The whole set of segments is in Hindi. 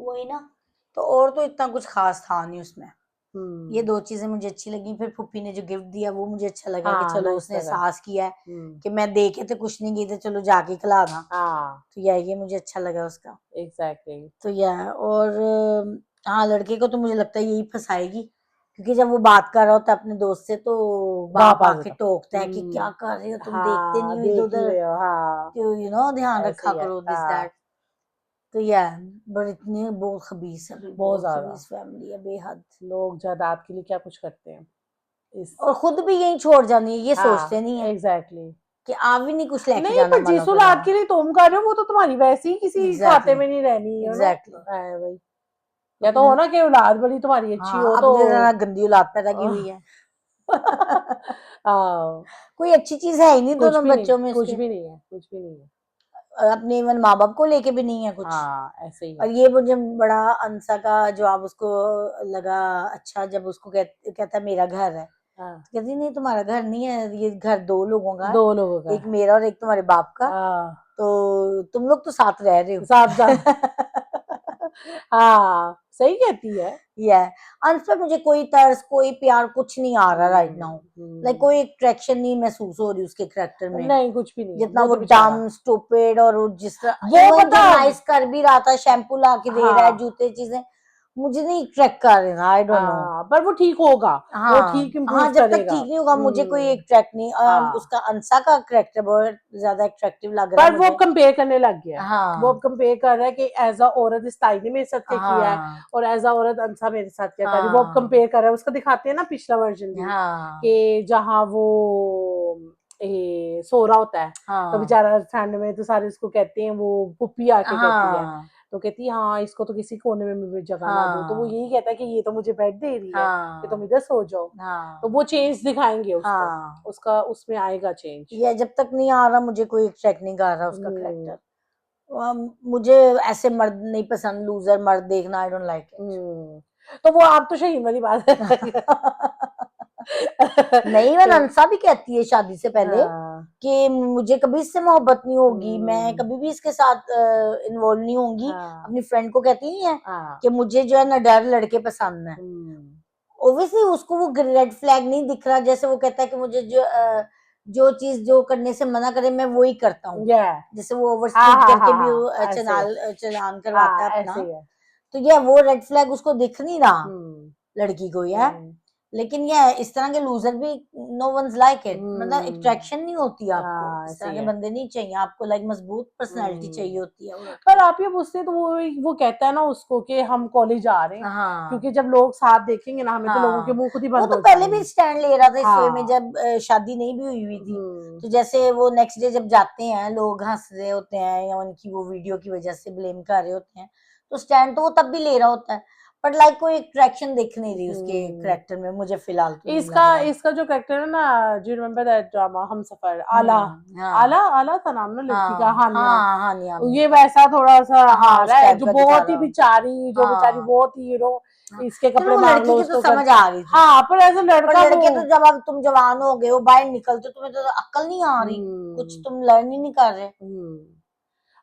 वही ना। तो और तो इतना कुछ खास था नहीं उसमें। ये 2 चीजें मुझे अच्छी लगी। फिर फूफी ने जो गिफ्ट दिया वो मुझे अच्छा लगा कि हाँ चलो नाइस उसने लगा। एहसास किया है कि मैं दे के तो कुछ नहीं गई थी, चलो जाके खिला दा। हाँ तो ये मुझे अच्छा लगा उसका। एग्जैक्टली। तो और हाँ, लड़के को तो मुझे लगता है यही फंसाएगी, क्योंकि जब वो बात कर रहा होता है अपने दोस्त से तो बाप बाप आ आके जाता। टोकता है कि क्या कर रहे हो तुम, देखते हाँ नहीं हो इधर देख नहीं उधर, रहे हो, हाँ ध्यान ऐसे रखा ही है, करो, दिस हाँ दैट। तो बट इतनी बहुत खबीस है भाई, बहुत बहुत ज्यादा। खबीस फैमिली है बेहद। लोग जायदाद के लिए क्या कुछ करते हैं इस। और खुद भी यही छोड़ जानी है, ये सोचते हाँ नहीं है एग्जैक्टली। कि आप भी नहीं कुछ लेके नहीं जाना पर वालों जिस के औलाद बाद। के लिए तुम कर रहे हो वो तो तुम्हारी वैसे ही किसी खाते एग्जैक्टली, में नहीं रहनी, यू नो एग्जैक्टली। है भाई। या तो अपने, हो ना कि औलाद बड़ी तुम्हारी अच्छी हो हाँ, तो अपने तरह गंदी औलाद पैदा की हुई है। हाँ कोई अच्छी चीज है ही नहीं कुछ दोनों भी नहीं, बच्चों में कुछ उसके। भी नहीं है, कुछ भी नहीं है। अपने इवन माँ बाप को लेके भी नहीं है कुछ। हाँ ऐसे ही और है। ये मुझे बड़ा अंसा का जवाब उसको लगा अच्छा, जब उसको कहता है मेरा घर है, हाँ तो कहती नहीं तुम्हारा घर नहीं है, ये घर 2 लोगों का है, दो लोगों का एक है। मेरा और एक तुम्हारे बाप का। हाँ तो तुम लोग तो साथ रह रहे साफ साफ। हो। हाँ सही कहती है। या अंश पे मुझे कोई तर्स, कोई प्यार कुछ नहीं आ रहा राइट नाउ। लाइक हम्म। कोई अट्रैक्शन नहीं महसूस हो रही उसके करेक्टर में। नहीं कुछ भी नहीं है, जितना वो वो तो बेचारा। डम स्टूपिड, और वो जिस तरह वो इवन पता। जो नाइस कर भी रहा था, शैम्पू ला के दे रहा है, हाँ जूते चीजें, मुझे नहीं ट्रैक कर रहे ना, आई डोंट नो। हाँ पर वो ठीक होगा। वो हाँ ठीक इम्प्रूव हाँ, जब तक करेगा। ठीक नहीं होगा मुझे कोई एक ट्रैक नहीं। हाँ उसका अंसा का करेक्टर बहुत ज्यादा अट्रैक्टिव लग रहा है पर वो अब मुझे। कंपेयर करने लग गया है। वो अब हाँ कंपेयर कर रहा है कि एज अ औरत इस ताई ने मेरे साथ क्या किया है हाँ और एज अ औरत अंसा मेरे साथ क्या कर रही है, वो अब हाँ कंपेयर कर रहा है। उसका दिखाते हैं ना पिछला वर्जन भी हाँ कि जहाँ वो सो रहा होता है तो हाँ बेचारा ठंड में तो सारे उसको कहते हैं, वो पुप्पी आके कहती है हाँ तो कहती है हाँ इसको तो किसी कोने में भी जगह ना दो, तो वो हाँ यही कहता है कि ये तो मुझे बेड दे रही है कि तुम हाँ इधर सो जाओ। तो हाँ वो चेंज दिखाएंगे उसको, हाँ। उसका उसमें आएगा चेंज। ये जब तक नहीं आ रहा मुझे कोई ट्रैक नहीं कर रहा उसका हम्म। करेक्टर। मुझे ऐसे मर्द नहीं पसंद, लूजर मर्द देखना, आई डोंट लाइक तो वो आप तो शहीन वाली बात है। इट। नहीं, मैं तो नंसा भी कहती है शादी से पहले हाँ कि मुझे कभी इससे मोहब्बत नहीं होगी, मैं हम्म, कभी भी इसके साथ इन्वॉल्व नहीं होंगी। हाँ अपनी फ्रेंड को कहती नहीं है हाँ कि मुझे जो है ना डर लड़के पसंद है। हम्म, ओब्वियसली उसको वो रेड फ्लैग नहीं दिख रहा, जैसे वो कहता है कि मुझे जो चीज जो करने से मना करे मैं वो ही करता हूँ। या जैसे वो ओवर हाँ स्पीड हाँ करके हाँ भी वो, हाँ ऐसे है। चलान करवाता हाँ है ऐसे अपना। ही है। तो वो रेड फ्लैग उसको दिख नहीं रहा हम्म लड़की को, हम्म लेकिन इस तरह के लूजर भी नो वंस लाइक इट, मतलब हम्म, अट्रैक्शन नहीं होती आपको, हाँ इस ऐसे तरह ही के है। बंदे नहीं चाहिए आपको, लाइक मजबूत पर्सनैलिटी चाहिए हम्म। होती है वो पर लड़के। आप ये पूछते हैं तो वो कहता है ना उसको कि हम कॉलेज आ रहे हैं, हाँ क्योंकि जब लोग साथ देखेंगे ना हमें तो लोगों के हाँ, मुंह खुद ही वो बंद तो हो पहले भी जाएंगे। स्टैंड ले रहा था इस वे में, हाँ जब शादी नहीं भी हुई थी। हम्म तो जैसे वो नेक्स्ट डे जब जाते हैं, लोग हंस रहे होते हैं या उनकी वो वीडियो की वजह से ब्लेम कर रहे होते हैं, तो स्टैंड तो वो तब भी ले रहा होता है। बट लाइक कोई अट्रैक्शन दिख नहीं रही उसके हम्म। करेक्टर में, मुझे फिलहाल तो नहीं इसका लग रहा। इसका जो कैरेक्टर है ना, do you remember that drama हम सफर, आला। आला हाँ आला था नाम ना लड़की का, हाँ हानिया। हाँ हाँ, नहीं आमिर ये खान। वैसा थोड़ा सा हाँ आ रहा उस है टाइप जो का दिखा बहुत ही रहा। बेचारी, जो बेचारी हाँ बहुत ही हाँ। इसके चलो कपड़े वो मांग लड़की लो की तो उसको कर। समझ आ रही थी, हाँ पर एज अ पर लड़का वो लड़के तो जब अब तुम जवान हो गए हो, बाहर निकलते हो, तुम्हें तो अक्ल नहीं आ रही, कुछ हम्म तुम लर्न ही नहीं कर रहे, हम्म।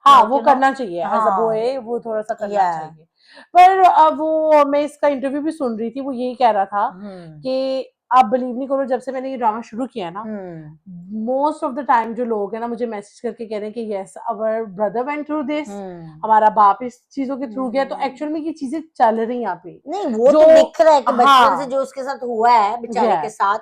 हाँ लाइक वो करना चाहिए एज अ हाँ बॉय, वो थोड़ा सा करना या चाहिए। पर अब वो मैं इसका इंटरव्यू भी सुन रही थी, वो यही कह रहा था हम्म कि आप बिलीव नहीं करो, जब से मैंने ये ड्रामा शुरू किया ना, हम्म मोस्ट ऑफ द टाइम जो लोग हैं ना मुझे मैसेज करके कह रहे हैं कि yes our brother went through this, hmm हमारा बाप इस चीजों के थ्रू गया, तो हम्म। एक्चुअल में ये चीजें चल रही हैं यहाँ पे। नहीं, वो जो तो दिख रहा है कि बचपन से हाँ जो उसके साथ हुआ है बेचारे के यस साथ,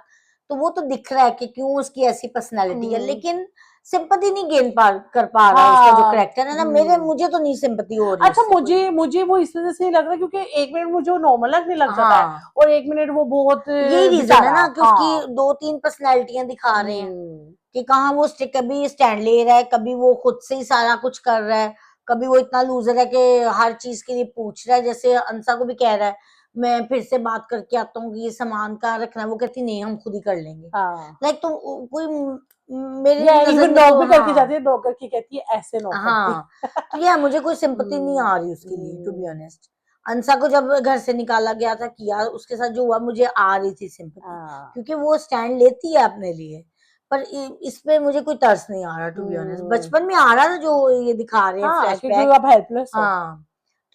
तो वो तो दिख रहा है कि क्यों उसकी ऐसी पर्सनैलिटी है, लेकिन सिंपैथी नहीं गेन कर पा रहा उसका जो हाँ करेक्टर है ना, मुझे तो नहीं सिंपैथी हो रही अच्छा उससे कोई। मुझे मुझे वो इस वजह से नहीं लग रहा क्योंकि एक मिनट मुझे वो नॉर्मल लगने लग जाता है हाँ, और एक मिनट वो बहुत यही रीजन है बेचारा। ना कि उसकी हाँ 2-3 पर्सनैलिटियां दिखा रहे हैं हम्म कि कहाँ वो कभी स्टैंड ले रहा है, कभी वो खुद से ही सारा कुछ कर रहा है, कभी वो इतना लूजर है कि हर चीज के लिए पूछ रहा है, जैसे अंसा को भी कह रहा है मैं फिर से बात करके आता हूँ कि ये सामान कहाँ रखना है, वो कहती नहीं हम खुद ही कर लेंगे। हाँ लाइक तो कोई मेरी या नजर इवन में नॉक तो भी करके जाती हाँ है, नॉक करके कहती है ऐसे नॉक करती। हाँ। तो मुझे कोई सिंपत्ति नहीं आ रही उसके लिए, टू बी हम्म, ऑनेस्ट। अंसा को जब घर से निकाला गया था, किया उसके साथ जो हुआ, मुझे आ रही थी सिंपत्ति, हाँ क्योंकि वो स्टैंड लेती है अपने लिए। पर इस पे मुझे कोई तरस नहीं आ रहा, टू बी ऑनेस्ट। हम्म, बचपन में आ रहा था जो ये दिखा रहे हैं हाँ कि ग्रो फ्लैशबैक। अप हेल्पलेस हो। हाँ,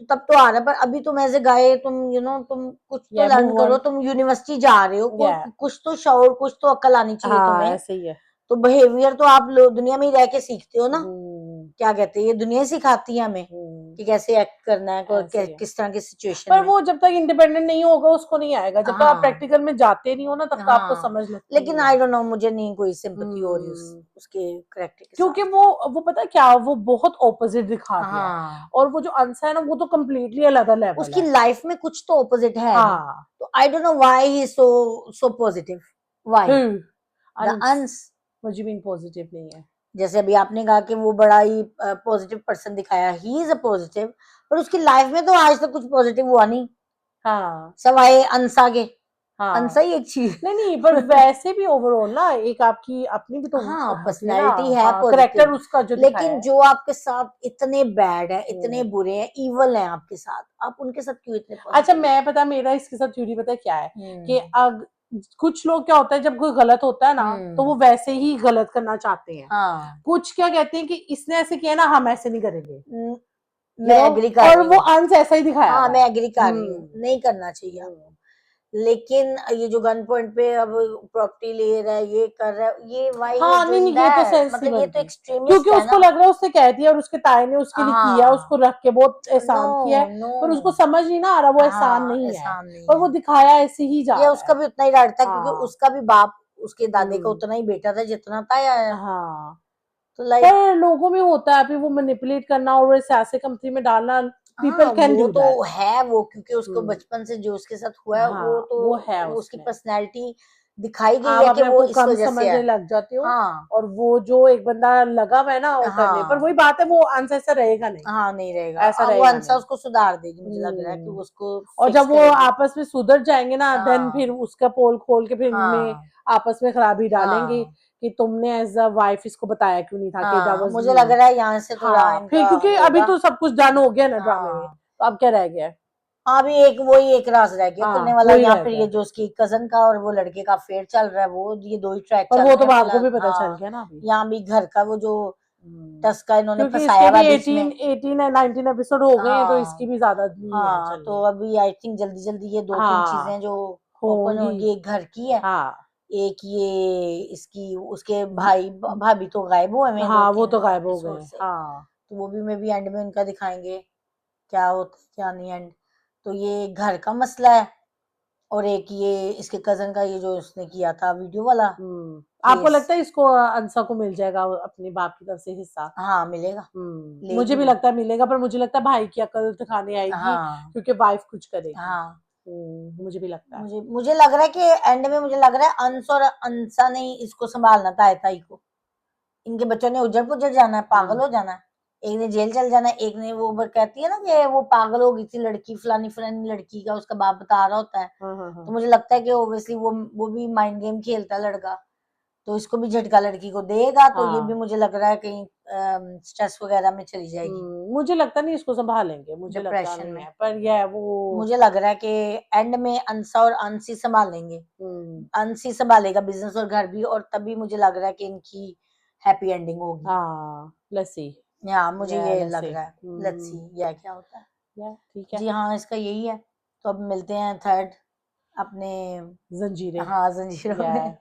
तो तब तो आ रहा है, पर अभी तुम एज ए गाय तुम तुम कुछ तो Yeah, लर्न move करो, on. तुम यूनिवर्सिटी जा रहे हो, Yeah. कुछ तो शौर, कुछ तो अक्ल आनी चाहिए हाँ तुम्हें। ऐसे ही है। तो बिहेवियर तो आप लोग दुनिया में ही रह के सीखते हो ना, हम्म, क्या कहते हैं, ये दुनिया सिखाती है हमें हम्म, कि कैसे एक्ट करना है, ऐसे ही है। किस तरह की सिचुएशन पर में। वो जब तक इंडिपेंडेंट नहीं होगा उसको नहीं आएगा, जब तक आप हाँ प्रैक्टिकल में जाते नहीं हो ना तब तक आपको हाँ, समझ लगती लेकिन नहीं आई है। डोंट नो, मुझे नहीं कोई सिंपैथी हो रही हम्म, उसके करेक्टर के क्योंकि साथ। वो पता है क्या, वो बहुत ऑपोजिट दिखा दिया है। हाँ, और वो जो अंसा है ना वो तो कम्प्लीटली अलग लेवल उसकी है। लाइफ में कुछ तो ऑपोजिट है ही। हाँ। तो I don't know why he so positive, why hmm, the अंस अंस। मुझे भी पॉजिटिव नहीं है। जैसे अभी आपने कहा कि वो बड़ा ही पॉजिटिव पर्सन दिखाया, ही इज अ पॉजिटिव, पर उसकी लाइफ में तो आज तक कुछ पॉजिटिव हुआ नहीं, हाँ सवाए अंसा के। अंसा हाँ, ही एक चीज नहीं पर वैसे भी ओवरऑल ना एक आपकी अपनी भी तो हाँ, होती है ना। पर्सनैलिटी है हाँ, करेक्टर पॉजिटिव, उसका जो दिखाया लेकिन है। जो आपके साथ इतने बैड है, इतने हम्म। बुरे हैं, इवल हैं आपके साथ, आप उनके साथ क्यों इतने अच्छा, पॉजिटिव हो? मैं पता मेरा इसके साथ थ्योरी पता है क्या है, कि हम्म अग कुछ लोग क्या होता है जब कोई गलत होता है ना तो वो हम्म, वैसे ही गलत करना चाहते हैं। हाँ, कुछ क्या कहते हैं कि इसने ऐसे किया ना, हम ऐसे नहीं करेंगे, न- यू मैं नो। एग्री कर और रही वो हूँ। अंश ऐसा ही दिखाया हाँ, हुआ मैं है। एग्री कर रही हूँ, नहीं करना चाहिए हम्म। आपको। लेकिन ये जो गन पॉइंट पे अब प्रॉपर्टी ले रहा है, ये कर रहा है, ये वाई ही हाँ, नहीं डूइंग नहीं, ये तो दैट, सेंस नहीं मतलब ये तो बनती, क्योंकि एक्सट्रीमिस्ट है उसको ना। लग रहा है उसने कह दिया और उसके ताए ने उसके लिए किया, उसको हाँ, रख के बहुत नो एहसान किया है, नो, पर उसको समझ नहीं ना आ रहा वो एहसान हाँ, नहीं है। एहसान नहीं पर वो है। दिखाया ऐसे ही जा ये रहा उसका है। भी उतना ही डर था, क्योंकि हाँ। उसका भी बाप उसके दादे का हम्म। उतना ही बेटा था जितना था, या हाँ, तो लाइक। पर लोगों में होता है अभी वो मैनिपुलेट करना और सियासी कंपनी में डालना। पीपल हाँ, कैन वो डू तो दैट। है, वो क्योंकि उसको हम्म। बचपन से जो उसके साथ हुआ है, वो हाँ, तो वो है वो उसकी उसमें। पर्सनैलिटी दिखाई गई आप है कि अपने आप वो को इस कम वजह से है। समझने लग जाते हो। हाँ और वो जो एक बंदा लगा हुआ है ना वो करने पर, वही हाँ बात है, वो आंसर ऐसा रहेगा नहीं। हाँ, नहीं रहेगा, ऐसा अब वो रहेगा अंसा नहीं। उसको सुधार देगी, मुझे लग रहा है कि वो हम्म। उसको और फिक्स जब वो करेगी। आपस में सुधर जाएंगे ना देन फिर हाँ उसका पोल खोल के फिर इनमें हाँ आपस में खराबी डालेंगे हाँ कि तुमने एज अ वाइफ इसको बताया क्यों नहीं था कि दैट हाँ, वाज मुझे लग मी। रहा है यहाँ से थोड़ा हाँ, फिर इनका क्योंकि अभी होगा। तो सब कुछ डन हो गया ना ड्रामे में, हाँ तो अब क्या रह गया है। अभी एक वही एक राज रह गया खुलने हाँ, वाला, वही या रह फिर गया ये है। जो उसकी कजन का और वो लड़के का अफेयर चल रहा है, वो ये दो ही ट्रैक पर चल वो रहे तो हैं आपको फिलहाल। भी पता चल हाँ, गया ना अभी। यहाँ भी घर का वो जो हम्म। टस्का इन्होंने क्योंकि इसके फंसाया हुआ भी है बीच में। 18 या 19 एपिसोड हो गए हैं तो इसकी हाँ भी ज्यादा नहीं है हाँ, तो चलनी। अभी आई थिंक जल्दी जल्दी ये दो तीन हाँ चीजें जो ओपन होंगी। होंगी, एक घर की है, हाँ एक ये इसकी उसके भाई भाभी तो गायब हुए हैं दो हाँ, वो तीन तो गायब हो एपिसोड गए। से, हाँ। तो वो भी मे बी एंड में उनका दिखाएंगे क्या होता है क्या नहीं एंड। तो ये घर का मसला है, और एक ये इसके कजन का, ये जो उसने किया था वीडियो वाला आपको केस। लगता है इसको अंसा को मिल जाएगा अपने बाप की तरफ से हिस्सा? हाँ, मिलेगा, मुझे लेगी भी वो। लगता है मिलेगा, पर मुझे लगता है भाई की अकल दिखाने आएगी हाँ क्योंकि वाइफ कुछ करेगी। हाँ, मुझे भी लगता है। मुझे मुझे लग रहा है कि एंड में मुझे लग रहा है अंश और अंसा ने ही इसको संभालना था, ताई को। इनके बच्चों ने उजड़ पुजड़ जाना है, पागल हम्म। हो जाना है। एक ने जेल चल जाना है, एक ने वो कहती है ना कि वो पागल हो गई थी लड़की, फलानी फलानी लड़की का उसका बाप बता रहा होता है। हाँ हाँ हाँ। तो मुझे लगता है कि ओब्वियसली वो भी माइंड गेम खेलता है लड़का, तो इसको भी झटका लड़की को देगा, तो ये भी हाँ। मुझे लग रहा है कहीं स्ट्रेस वगैरह में चली जाएगी, मुझे लगता नहीं इसको संभालेंगे, मुझे लगता डिप्रेशन नहीं में। है, पर यह वो। मुझे लग रहा है कि एंड में अंसा और अंशी संभालेंगे, हम्म। अंशी संभालेगा बिजनेस और घर भी, और तभी मुझे लग रहा है कि इनकी हैप्पी एंडिंग होगी। हाँ, लेट्स सी। या मुझे या ये लेट्स लग सी। रहा है, लेट्स सी या क्या होता है। या ठीक है। जी हाँ, इसका यही है। तो अब मिलते हैं थर्ड अपने, जंजीरें। हाँ, जंजीरों या में।